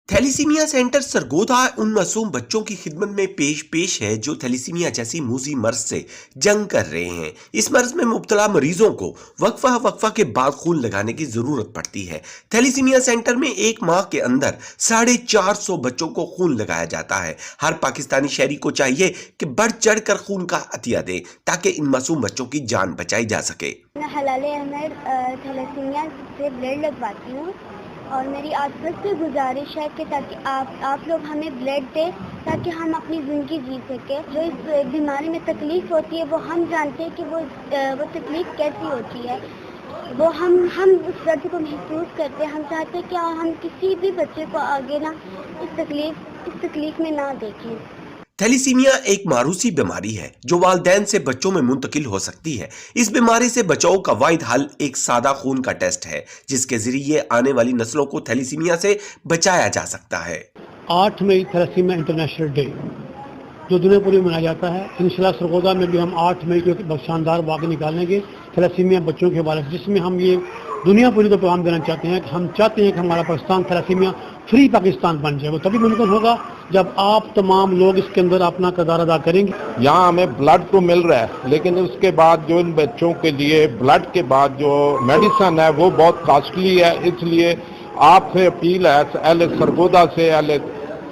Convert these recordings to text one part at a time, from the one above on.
Thalassemia centre Sargodha उन मासूम बच्चों की खिदमत में पेश है जो थैलीसीमिया जैसी मूजी मर्ज से जंग कर रहे हैं। इस मर्ज में मुब्तला मरीजों को वक्फा के बाद खून लगाने की जरूरत पड़ती है। थैलीसीमिया सेंटर में एक माह के अंदर 450 बच्चों को खून लगाया जाता है। हर पाकिस्तानी शहरी को चाहिए कि बढ़ चढ़ कर खून का अतिया दे ताकि इन मासूम बच्चों की जान बचाई जा सके। मैं हलाले अहमद थैलेसीमिया से ब्लड लगवाती हूँ और मेरी आपसे से गुजारिश है कि ताकि आप लोग हमें ब्लड दें ताकि हम अपनी ज़िंदगी जी सकें। जो इस बीमारी में तकलीफ़ होती है वो हम जानते हैं कि वो तकलीफ़ कैसी होती है, वो हम उस दर्द को महसूस करते हैं। हम चाहते हैं कि हम किसी भी बच्चे को आगे ना इस तकलीफ़ में ना देखें। थैलीसीमिया एक मारूसी बीमारी है जो वालिदैन से बच्चों में मुंतकिल हो सकती है। इस बीमारी से बचाव का वाहिद हल एक सादा खून का टेस्ट है जिसके जरिए आने वाली नस्लों को थैलीसीमिया से बचाया जा सकता है। 8 मई थैलेसीमिया इंटरनेशनल डे जो दुनिया पूरी मनाया जाता है। इंशाल्लाह सरगोधा में भी हम 8 मई को एक शानदार वाक़ निकालेंगे थैलेसीमिया बच्चों के हवाले से, जिसमें हम ये दुनिया पूरी को पैगाम देना चाहते हैं कि हम चाहते हैं कि हमारा पाकिस्तान थैलेसीमिया फ्री पाकिस्तान बन जाए। वो तभी मुमकिन होगा जब आप तमाम लोग इसके अंदर अपना किरदार अदा करेंगे। यहाँ हमें ब्लड तो मिल रहा है लेकिन उसके बाद जो इन बच्चों के लिए ब्लड के बाद जो मेडिसिन है वो बहुत कॉस्टली है। इसलिए आपसे अपील है अहले सरगोधा से, अहले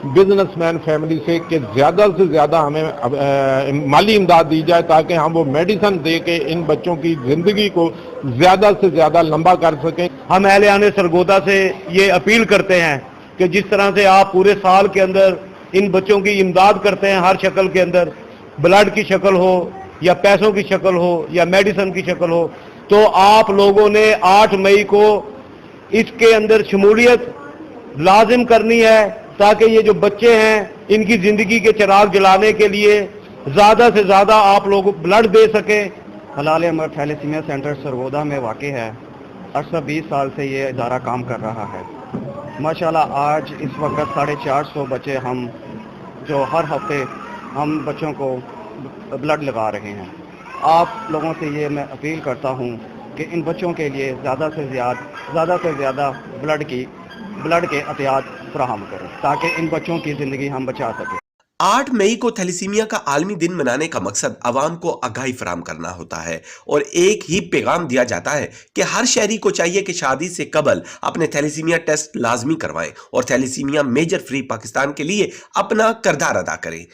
बिजनेसमैन फैमिली से कि ज़्यादा से ज़्यादा हमें माली इमदाद दी जाए ताकि हम वो मेडिसिन दे के इन बच्चों की ज़िंदगी को ज़्यादा से ज़्यादा लंबा कर सकें। हम अहले आने सरगोधा से ये अपील करते हैं कि जिस तरह से आप पूरे साल के अंदर इन बच्चों की इमदाद करते हैं, हर शक्ल के अंदर, ब्लड की शक्ल हो या पैसों की शक्ल हो या मेडिसिन की शक्ल हो, तो आप लोगों ने 8 मई को इसके अंदर शमूलियत लाजिम करनी है ताकि ये जो बच्चे हैं इनकी ज़िंदगी के चिराग जलाने के लिए ज़्यादा से ज़्यादा आप लोग ब्लड दे सकें। हलाले अहमद थैलेसीमिया सेंटर सरगोधा में वाक़ है। अरसा 20 साल से ये इदारा काम कर रहा है। माशाल्लाह आज इस वक्त 450 बच्चे हम जो हर हफ्ते हम बच्चों को ब्लड लगा रहे हैं। आप लोगों से ये मैं अपील करता हूँ कि इन बच्चों के लिए ज़्यादा से ज़्यादा ब्लड के एहतियात फराहम करें ताकि इन बच्चों की ज़िंदगी हम बचा सकें। 8 मई को थैलीसीमिया का आलमी दिन मनाने का मकसद आवाम को आगाही फराहम करना होता है और एक ही पैगाम दिया जाता है कि हर शहरी को चाहिए कि शादी से कबल अपने थैलीसीमिया टेस्ट लाजमी करवाएं और थैलीसीमिया मेजर फ्री पाकिस्तान के लिए अपना किरदार अदा करें।